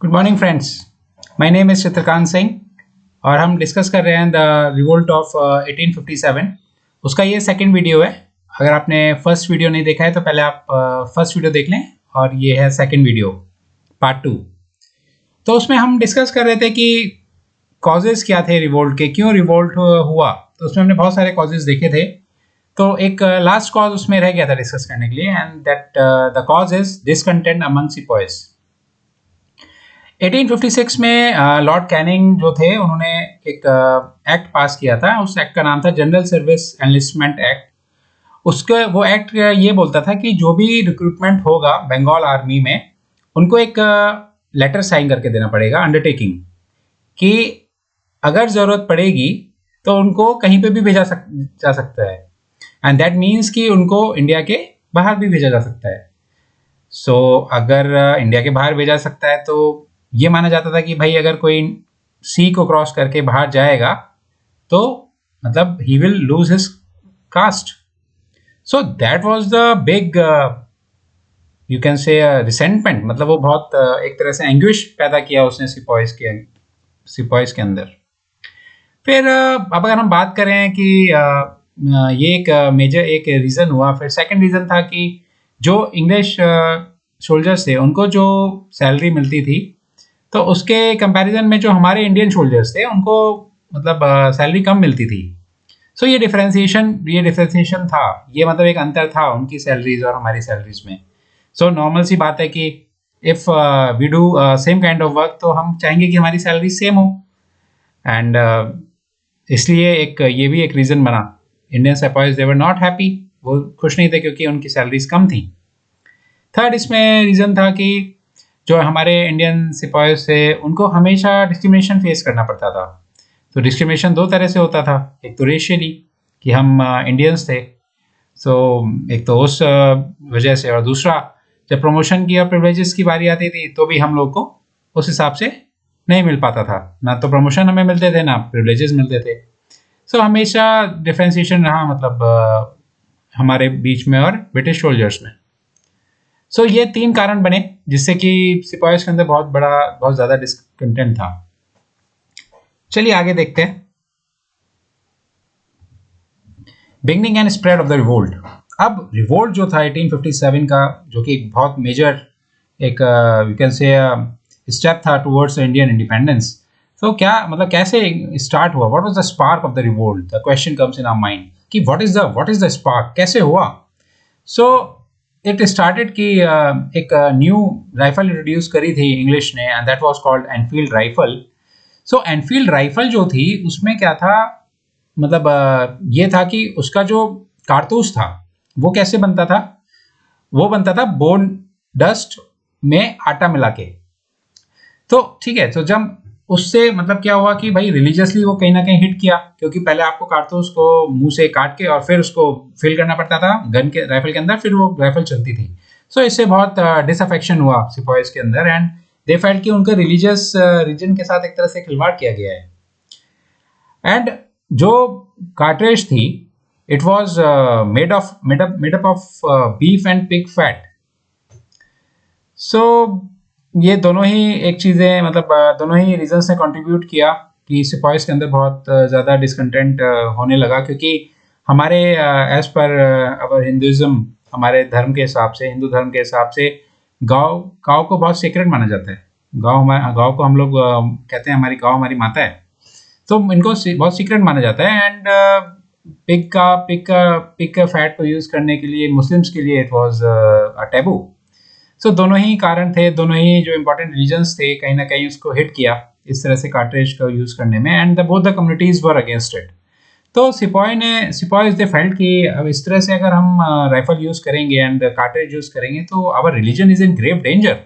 Good morning friends. My name is Chitrakant Singh और हम discuss कर रहे हैं द रिवोल्ट ऑफ 1857। उसका ये सेकंड वीडियो है। अगर आपने फर्स्ट वीडियो नहीं देखा है तो पहले आप फर्स्ट वीडियो देख लें और ये है सेकंड वीडियो पार्ट 2। तो उसमें हम डिस्कस कर रहे थे कि कॉजेज़ क्या थे रिवोल्ट के, क्यों रिवोल्ट हुआ। तो उसमें हमने बहुत सारे कॉजेज़ देखे थे। तो एक लास्ट कॉज उसमें रह गया था डिस्कस करने के लिए, and that the cause is discontent among sepoys. 1856 में लॉर्ड कैनिंग जो थे उन्होंने एक एक्ट पास किया था। उस एक्ट का नाम था जनरल सर्विस एनलिस्टमेंट एक्ट। उसका वो एक्ट ये बोलता था कि जो भी रिक्रूटमेंट होगा बंगाल आर्मी में, उनको एक लेटर साइन करके देना पड़ेगा, अंडरटेकिंग, कि अगर ज़रूरत पड़ेगी तो उनको कहीं पे भी भेजा जा सकता है, एंड दैट मीन्स कि उनको इंडिया के बाहर भी भेजा जा सकता है। सो अगर इंडिया के बाहर भेजा सकता है तो ये माना जाता था कि भाई अगर कोई सी को क्रॉस करके बाहर जाएगा तो मतलब he will lose his cast. So that was the big you can से रिसेंटमेंट, मतलब वो बहुत एक तरह से एंग्विश पैदा किया उसने सिपॉयज के अंदर। फिर अब अगर हम बात करें कि ये एक मेजर एक रीज़न हुआ। फिर सेकंड रीज़न था कि जो इंग्लिश सोल्जर्स थे उनको जो सैलरी मिलती थी, तो उसके कंपैरिजन में जो हमारे इंडियन सोल्जर्स थे उनको मतलब सैलरी कम मिलती थी। सो ये डिफरेंशिएशन था, ये मतलब एक अंतर था उनकी सैलरीज और हमारी सैलरीज में। सो नॉर्मल सी बात है कि if we do same kind of work तो हम चाहेंगे कि हमारी सैलरी सेम हो, एंड इसलिए एक ये भी एक रीज़न बना। Indian sepoys they were not happy, वो खुश नहीं थे क्योंकि उनकी सैलरीज कम थी। थर्ड इसमें रीज़न था कि जो हमारे इंडियन सिपॉयज थे उनको हमेशा डिस्क्रिमिनेशन फेस करना पड़ता था। तो डिस्क्रिमिनेशन दो तरह से होता था, एक तो रेशियली कि हम इंडियंस थे, सो एक तो उस वजह से, और दूसरा जब प्रमोशन की और प्रिविलेजेस की बारी आती थी तो भी हम लोग को उस हिसाब से नहीं मिल पाता था, ना तो प्रमोशन हमें मिलते थे ना प्रिविलेजेस मिलते थे। सो हमेशा डिफ्रेंसिएशन रहा, मतलब हमारे बीच में और ब्रिटिश सोल्जर्स में। सो ये तीन कारण बने जिससे कि सिपॉयज के अंदर बहुत ज़्यादा डिस्कंटेंट था। चलिए आगे देखते हैं। Beginning and spread of the revolt. अब रिवोल्ट जो था 1857 का, जो कि एक बहुत मेजर एक यू कैन से स्टेप था टुवर्ड्स इंडियन इंडिपेंडेंस। तो क्या मतलब कैसे स्टार्ट हुआ, what was the spark of the revolt, the question comes in our mind कि व्हाट इज द स्पार्क, कैसे हुआ। सो इट स्टार्टेड कि एक न्यू राइफल इंट्रोड्यूस करी थी इंग्लिश ने, and that was called Enfield rifle. So Enfield rifle जो थी उसमें क्या था, मतलब ये था कि उसका जो कारतूस था वो कैसे बनता था, वो बनता था बोन डस्ट में आटा मिला के। तो ठीक है, तो जब उससे मतलब क्या हुआ कि भाई रिलीजियसली वो कहीं ना कहीं हिट किया, क्योंकि पहले आपको कारतूस को मुंह से काट के और फिर उसको फिल करना पड़ता था गन के राइफल के अंदर, फिर वो राइफल चलती थी। सो इससे बहुत डिसअफेक्शन हुआ सिपॉयज के अंदर, एंड दे फेल्ट कि उनके रिलीजियस रीजन के साथ एक तरह से खिलवाड़ किया गया है। एंड जो कार्ट्रिज थी it was made up of beef and pig fat. So ये दोनों ही एक चीज़ें, मतलब दोनों ही रीजंस ने कंट्रीब्यूट किया कि सिपॉयज के अंदर बहुत ज़्यादा डिसकंटेंट होने लगा, क्योंकि हमारे एज पर अवर हिंदुज़म, हमारे धर्म के हिसाब से, हिंदू धर्म के हिसाब से गाँव को बहुत सीक्रेट माना जाता है। गाँव को हम लोग कहते हैं हमारी गाँव हमारी माता है, तो इनको बहुत सीक्रेट माना जाता है। एंड पिग का फैट को यूज़ करने के लिए मुस्लिम्स के लिए इट वाज अ टैबू। सो दोनों ही कारण थे, दोनों ही जो इम्पोर्टेंट रीजंस थे कहीं ना कहीं उसको हिट किया इस तरह से कार्ट्रिज को यूज़ करने में, and both the communities were against it. तो सिपॉयज दे फेल्ट कि अब इस तरह से अगर हम राइफल यूज़ करेंगे एंड कार्ट्रिज यूज़ करेंगे तो our religion is in grave danger.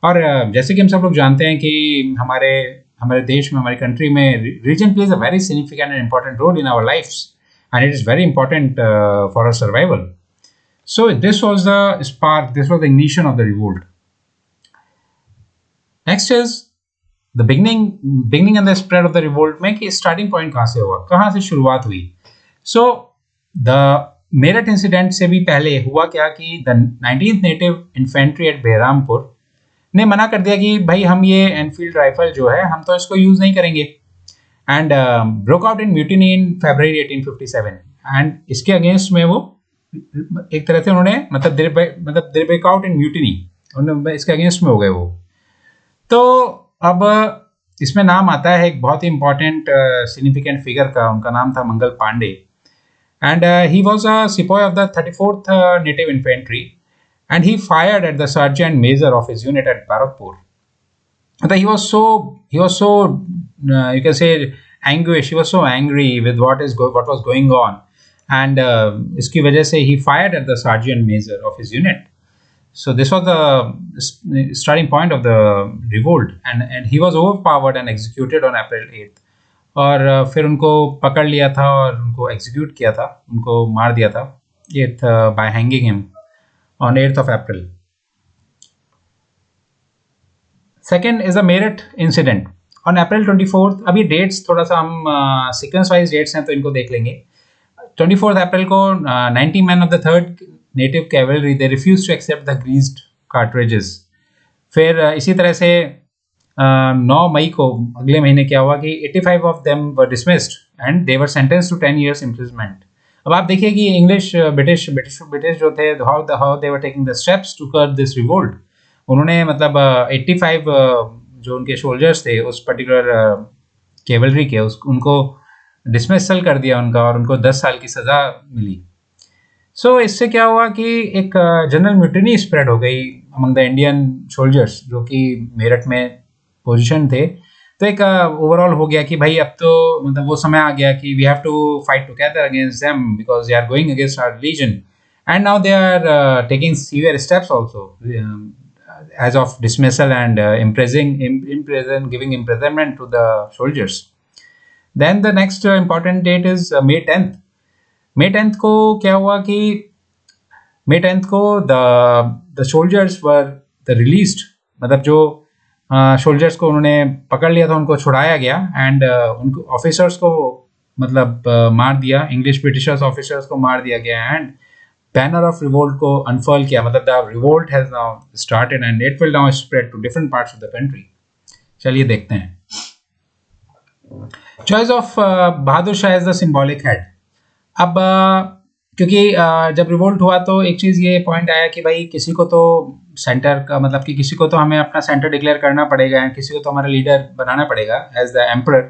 और जैसे कि हम सब लोग जानते हैं कि हमारे देश में, हमारी कंट्री में, religion plays a very significant and important role in our lifes, and it is very important for our survival. So this was the spark, this was the ignition of the revolt. Next is the beginning and the spread of the revolt में कि starting point कहाँ से हुआ, कहाँ से शुरुआत हुई. So the Meerut incident से भी पहले हुआ क्या कि the 19th Native Infantry at Behrampur ने मना कर दिया कि भाई हम ये एनफील्ड राइफल जो है हम तो इसको यूज़ नहीं करेंगे, and broke out in mutiny in February 1857। And इसके अगेंस्ट में वो एक तरह से उन्होंने मतलब they break out in mutiny, उन्होंने इसके अगेंस्ट में हो गए वो। तो अब इसमें नाम आता है एक बहुत ही इंपॉर्टेंट सिग्निफिकेंट फिगर का, उनका नाम था Mangal Pandey, and he was a sipahi of the 34th native infantry, and he fired at the sergeant major of his unit at Barrackpore. मतलब he was so you can say anguish, he was so angry with what was going on, and इसकी वजह से he fired at the sergeant major of his unit. So this was the starting point of the revolt, and he was overpowered and executed on April 8th. और फिर उनको पकड़ लिया था और उनको execute किया था, उनको मार दिया था 8th by hanging him on 8th of April. Second is the Meerut incident on April 24th. अभी dates थोड़ा सा हम sequence wise dates हैं तो इनको देख लेंगे। 24th April को 90 men of the 3rd native cavalry they refused to accept the greased cartridges. फिर इसी तरह से 9 मई को अगले महीने क्या हुआ कि 85 of them were dismissed and they were sentenced to 10 years imprisonment. अब आप देखिए कि इंग्लिश ब्रिटिश जो थे how they were taking the steps to curb this revolt. उन्होंने मतलब 85 जो उनके सोल्जर्स थे उस पर्टिकुलर केवलरी के उनको डिसमिसल कर दिया उनका, और उनको 10 साल की सज़ा मिली। सो इससे क्या हुआ कि एक जनरल म्यूटिनी स्प्रेड हो गई अमंग द इंडियन सोल्जर्स जो कि मेरठ में पोजीशन थे। तो एक ओवरऑल हो गया कि भाई अब तो मतलब वो समय आ गया कि we have to fight together against them because they are going against our religion, and now they are taking severe steps also as of dismissal and giving imprisonment to the soldiers. Then the next important date is May 10th. May 10th को क्या हुआ कि May 10th को the soldiers were the released, मतलब जो soldiers को उन्होंने पकड़ लिया था उनको छुड़ाया गया, and उनको officers को मतलब मार दिया, English Britishers officers को मार दिया गया, and बैनर ऑफ रिवोल्ट को अनफर्ल किया, मतलब the revolt has now started and it will now spread to different parts of the country. चलिए देखते हैं। Choice of Bahadur Shah as the symbolic head. अब क्योंकि जब रिवोल्ट हुआ तो एक चीज़ ये पॉइंट आया कि भाई किसी को तो सेंटर का मतलब कि किसी को तो हमें अपना सेंटर डिक्लेयर करना पड़ेगा एंड किसी को तो हमारा लीडर बनाना पड़ेगा as the emperor.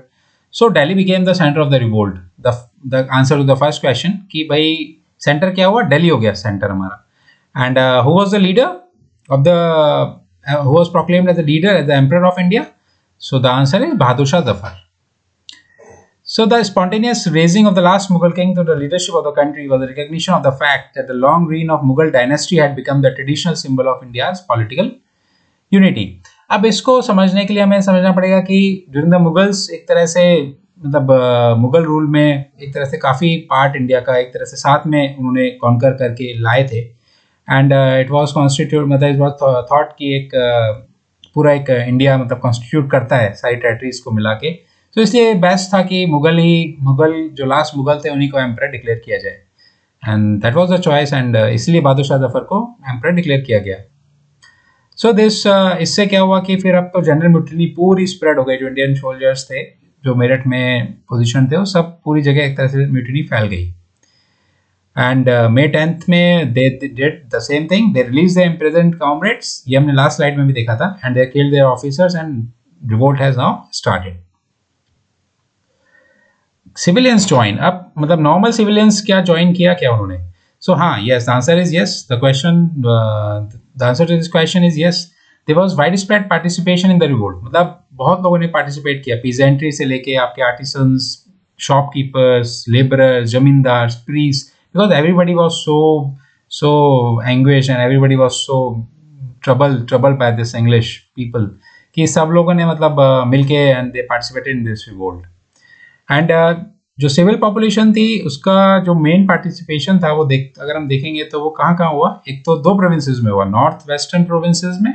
So Delhi became the centre of the revolt. The answer to the first question कि भाई सेंटर क्या हुआ, दिल्ली हो गया सेंटर हमारा। And who was the leader of the who was proclaimed as the leader as the emperor of India? So the answer is Bahadur Shah Zafar. So the spontaneous raising of the last Mughal king to the leadership of the country was a recognition of the fact that the long reign of Mughal dynasty had become the traditional symbol of India's political unity. अब इसको समझने के लिए हमें समझना पड़ेगा कि during the Mughals एक तरह से मतलब मुगल रूल में एक तरह से काफ़ी पार्ट इंडिया का एक तरह से साथ में उन्होंने कॉन्कर करके लाए थे, एंड इट वाज कॉन्स्टिट्यूट मतलब इट वाज थॉट कि एक पूरा एक इंडिया मतलब कॉन्स्टिट्यूट करता है सारी टेरिटरीज को मिला के। तो इसलिए बेस्ट था कि मुगल जो लास्ट मुगल थे उन्हीं को एम्परर डिक्लेयर किया जाए, and that was the choice, and इसलिए बहादुर शाह जफर को एम्परर डिक्लेयर किया गया। सो इससे क्या हुआ कि फिर अब तो जनरल म्यूटिनी पूरी स्प्रेड हो गई। जो इंडियन सोल्जर्स थे जो मेरठ में पोजीशन थे वो सब पूरी जगह एक तरह से म्यूटिनी फैल गई, एंड May 10th में they did the same thing, they release the imprisoned comrades, ये हमने लास्ट स्लाइड में भी देखा था, and they killed there officers and revolt has now started. Civilians join, अब मतलब नॉर्मल सिविलियंस क्या ज्वाइन किया क्या उन्होंने? सो हाँ, yes, the answer is yes. The answer to this question is yes. There was wide spread participation in the revolt, मतलब बहुत लोगों ने पार्टिसिपेट किया, पीजेंट्री से लेके आपके आर्टिसंस, शॉपकीपर्स, लेबरर्स, जमींदार, priest, because everybody was so anguished and everybody was so troubled by this English people कि सब लोगों ने मतलब मिलके and they participated in this revolt. And जो सिविल पॉपुलेशन थी उसका जो मेन पार्टिसिपेशन था वो अगर हम देखेंगे तो वो कहाँ हुआ, एक तो 2 प्रोविंसेस में हुआ, नॉर्थ वेस्टर्न प्रोविंसेस में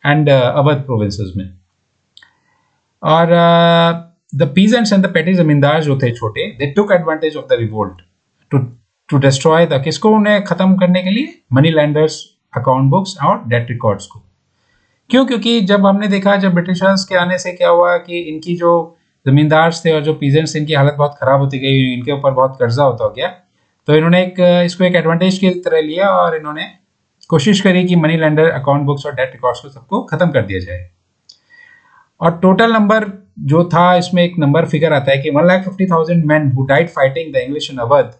एंड अवध प्रोविंसेस में। और द पीजेंट्स एंड द पेटी जमींदार जो थे छोटे, they took advantage of the revolt to destroy the, किसको उन्हें खत्म करने के लिए? मनी लैंडर्स अकाउंट बुक्स और डेट रिकॉर्ड्स को, क्यों? क्योंकि जब हमने देखा, जब ब्रिटिशर्स के आने से क्या हुआ कि इनकी जो जमींदार थे और जो पीजेंट्स, इनकी हालत बहुत खराब होती गई, इनके ऊपर बहुत कर्जा होता गया। तो इन्होंने इसको एक एडवांटेज की तरह लिया और इन्होंने कोशिश करी कि मनी लेंडर अकाउंट बुक्स और डेट रिकॉर्ड्स को सबको खत्म कर दिया जाए। और टोटल नंबर जो था, इसमें एक नंबर फिगर आता है कि 1,50,000 man who died fighting the English in Awadh.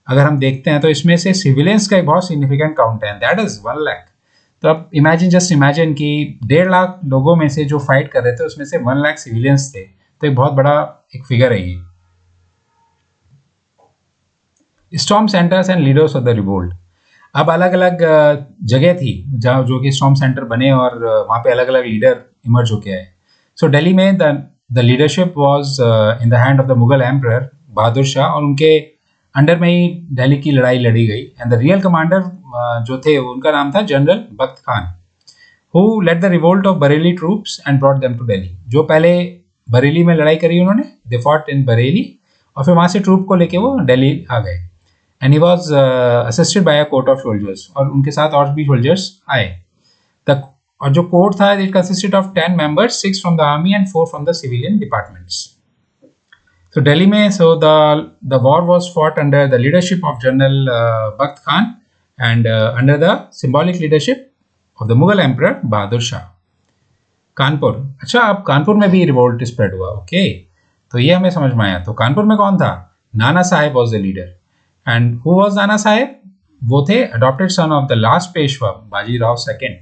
अगर हम देखते हैं तो इसमें से सिविलियंस का एक बहुत सिग्निफिकेंट काउंट है, दैट इज 1 लाख। तो अब जस्ट इमेजिन कि 1.5 लाख लोगों में से जो फाइट कर रहे थे उसमें से 1 लाख सिविलियंस थे। तो एक बहुत बड़ा एक फिगर है ये। Storm centres and leaders of the revolt. अब अलग अलग जगह थी जहाँ जो कि स्टॉर्म सेंटर बने और वहाँ पे अलग अलग लीडर इमर्ज होके आए। सो दिल्ली में the leadership was in the hand of the Mughal emperor Bahadur Shah, और उनके अंडर में ही दिल्ली की लड़ाई लड़ी गई। एंड द रियल कमांडर जो थे उनका नाम था general Bakht Khan, who led the revolt of Bareilly troops and brought them to Delhi. जो पहले बरेली में लड़ाई करी उन्होंने, दे फॉट इन बरेली, और फिर वहाँ से ट्रूप को लेके वो दिल्ली आ गए। And he was assisted by a court of soldiers, और उनके साथ और भी सोल्जर्स आए। और जो कोर्ट था, it consisted of 10 members, 6 from the army and 4 from the civilian departments. So Delhi में, so the war was fought under the leadership of General Bakht Khan and under the symbolic leadership of the Mughal Emperor Bahadur Shah. Kanpur, अच्छा, अब कानपुर में भी revolt spread हुआ। Okay, तो ये हमें समझ में आया। तो कानपुर में कौन था? Nana Saheb was the leader. And who was Nana Saheb? वो थे adopted son of the last Peshwa Bajirao second.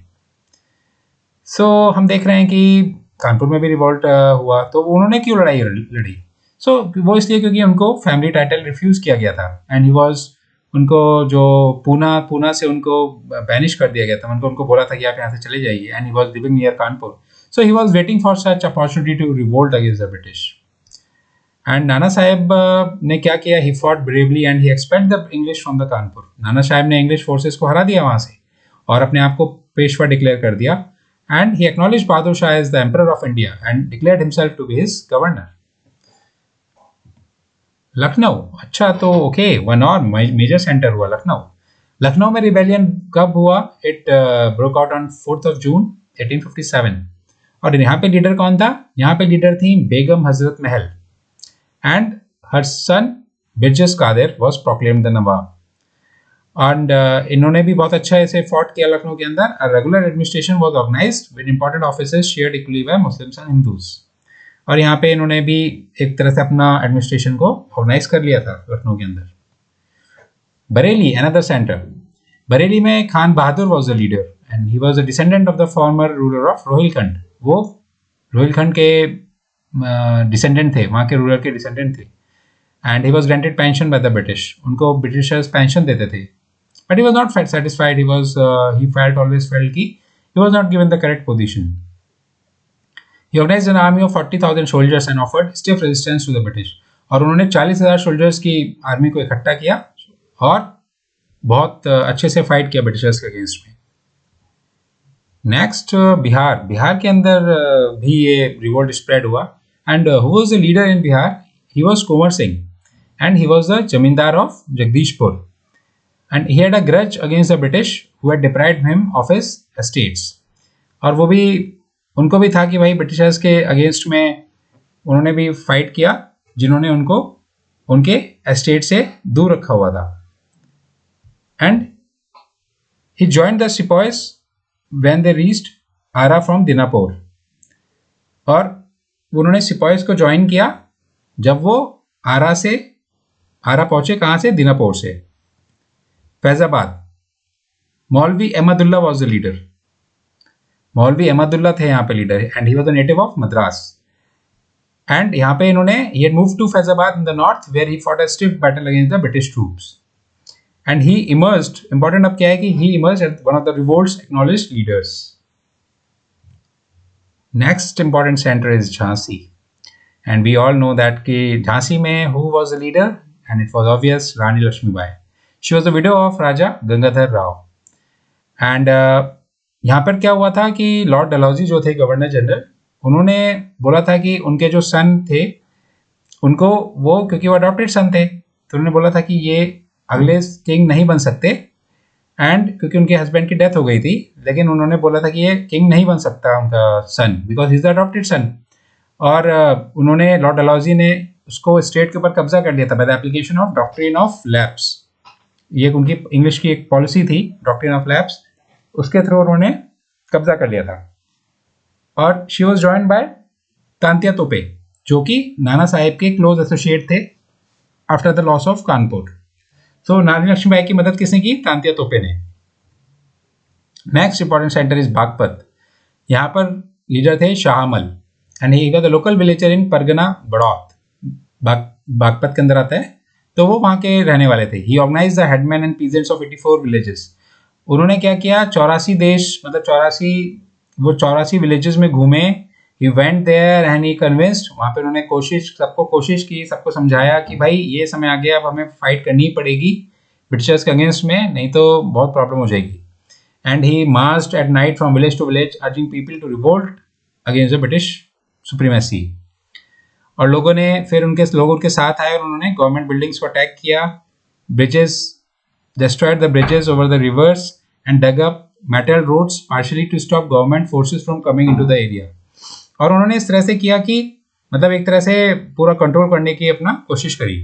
So हम देख रहे हैं कि कानपुर में भी रिवोल्ट हुआ। तो उन्होंने क्यों लड़ाई लड़ी? वो इसलिए क्योंकि उनको फैमिली टाइटल रिफ्यूज किया गया था। एंड ही वॉज, उनको जो पूना से उनको बैनिश कर दिया गया था। उनको बोला था कि आप यहाँ से चले जाइए। And he was living near Kanpur, so he was waiting for such opportunity to revolt against the British. And Nana Saheb ने क्या किया? He fought bravely and he expelled the English from the Kanpur. Nana Saheb ने इंग्लिश फोर्सेस को हरा दिया वहां से और अपने आप को पेशवा डिक्लेयर कर दिया। And he acknowledge Bahadur Shah as the emperor of India and declared himself to be his governor. Lucknow, अच्छा, तो ओके, वन और मेजर सेंटर हुआ लखनऊ। लखनऊ में रिबेलियन कब हुआ? It broke out on 4 June 1857। और यहाँ पे लीडर कौन था? यहाँ पे लीडर थी Begum Hazrat Mahal, and her son Birjis Qadir was proclaimed the Nawab. And इन्होंने भी बहुत अच्छा ऐसे फॉट किया लखनऊ के अंदर। Regular administration was organised with important officers shared equally by Muslims and Hindus. और यहाँ पे इन्होंने भी एक तरह से अपना एडमिनिस्ट्रेशन को ऑर्गेनाइज कर लिया था लखनऊ के अंदर। Bareilly, another centre. बरेली में Khan Bahadur was the leader and he was a descendant of the former ruler of Rohilkhand. वो रोहिलखंड के डिसेंडेंट थे, वहाँ के रूलर के डिसेंडेंट थे। And he was granted pension by the British, उनको ब्रिटिशर्स पेंशन देते थे। But he was not satisfied, he felt always felt कि he was not given the correct position. He organized an army of 40,000 soldiers and offered stiff resistance to the British. और उन्होंने 40,000 soldiers की army को इकट्ठा किया और बहुत अच्छे से फाइट किया ब्रिटिशर्स के अगेंस्ट में। नेक्स्ट, बिहार। बिहार के अंदर भी ये रिवोल्ट स्प्रेड हुआ। And who was the leader in Bihar? He was Kunwar Singh and he was the zamindar of Jagdishpur. And he had a grudge against the British who had deprived him of his estates. और वो भी, उनको भी था कि भाई ब्रिटिशर्स के अगेंस्ट में उन्होंने भी फाइट किया जिन्होंने उनको उनके एस्टेट से दूर रखा हुआ था। And he joined the sepoys when they reached Arrah from Dinapur. और उन्होंने सिपॉयज को ज्वाइन किया जब वो आरा पहुंचे। कहाँ से? दिनापुर से। फैजाबाद, मौलवी अहमदुल्ला वॉज द लीडर। मौलवी अहमदुल्ला थे यहाँ पे leader, and he was the native of Madras. And यहाँ पे इन्होंने he moved to Faizabad in the north where he fought a stiff battle against the British troops. And he emerged, important अब क्या है कि he emerged as one of the revolt's acknowledged leaders. Next important center is Jhansi. And we all know that कि झांसी में who was the leader? And it was obvious, Rani Lakshmibai. She was the widow of Raja Gangadhar Rao. And यहाँ पर क्या हुआ था कि Lord Dalhousie जो थे गवर्नर जनरल, उन्होंने बोला था कि उनके जो सन थे उनको, वो क्योंकि वो अडॉप्टेड सन थे, तो उन्होंने बोला था कि ये अगले किंग नहीं बन सकते एंड क्योंकि उनके हस्बैंड की डेथ हो गई थी, लेकिन उन्होंने बोला था कि ये किंग नहीं बन सकता उनका son, because he is the adopted son. और उन्होंने लॉर्ड डलहौजी ने उसको स्टेट के ऊपर कब्जा कर लिया था by the application of doctrine of lapse. ये उनकी इंग्लिश की एक पॉलिसी थी, डॉक्ट्रिन ऑफ लैप्स, उसके थ्रू उन्होंने कब्जा कर लिया था। और she was join by Tantya तोपे, जो कि नाना साहेब के क्लोज एसोसिएट थे after the loss of Kanpur. तो रानी लक्ष्मीबाई की मदद किसने की? तांत्या तोपे ने। Next important centre is Baghpat. यहाँ पर लीडर थे Shahmal and he was the local villager in Pargana Baraut, Baghpat के अंदर आता है, तो वो वहाँ के रहने वाले थे। He organise the headman and peasants of 84 villages. उन्होंने क्या किया, 84 देश, मतलब 84 विलेजेस में घूमे। He went there and he convinced, वहाँ पे उन्होंने सबको कोशिश की, सबको समझाया कि भाई ये समय आ गया, अब हमें फाइट करनी ही पड़ेगी ब्रिटिशर्स के अगेंस्ट में, नहीं तो बहुत प्रॉब्लम हो जाएगी। And he marched at night from village to village urging people to revolt against the British supremacy. और लोग उनके साथ आए और उन्होंने गवर्नमेंट बिल्डिंग्स को अटैक किया, bridges, destroyed the bridges over the rivers and dug up metal roads partially to stop government forces from coming into the area। और उन्होंने इस तरह से किया कि मतलब एक तरह से पूरा कंट्रोल करने की अपना कोशिश करी।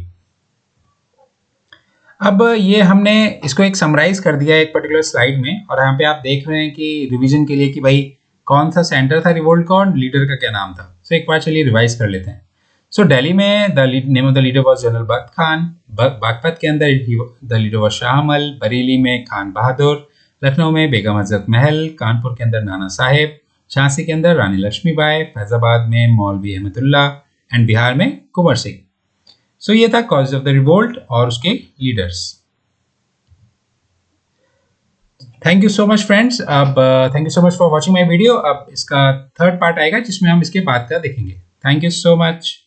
अब ये हमने इसको एक समराइज कर दिया एक पर्टिकुलर स्लाइड में, और यहाँ पे आप देख रहे हैं कि रिवीजन के लिए कि भाई कौन सा सेंटर था रिवोल्ट का और लीडर का क्या नाम था। सो एक बार चलिए रिवाइज कर लेते हैं। सो दिल्ली में the name of the leader was general Bakht Khan, Baghpat के अंदर the leader was Shahmal, Bareilly में खान बहादुर, लखनऊ में बेगम हजरत महल, कानपुर के अंदर नाना साहेब, झांसी के अंदर रानी लक्ष्मीबाई, फैजाबाद में मौलवी अहमदुल्ला एंड बिहार में कुंवर सिंह। सो ये था कॉज ऑफ द रिवोल्ट और उसके leaders. Thank you so much friends. अब thank you so much for watching my video. अब इसका थर्ड पार्ट आएगा जिसमें हम इसके बाद का देखेंगे। Thank you so much.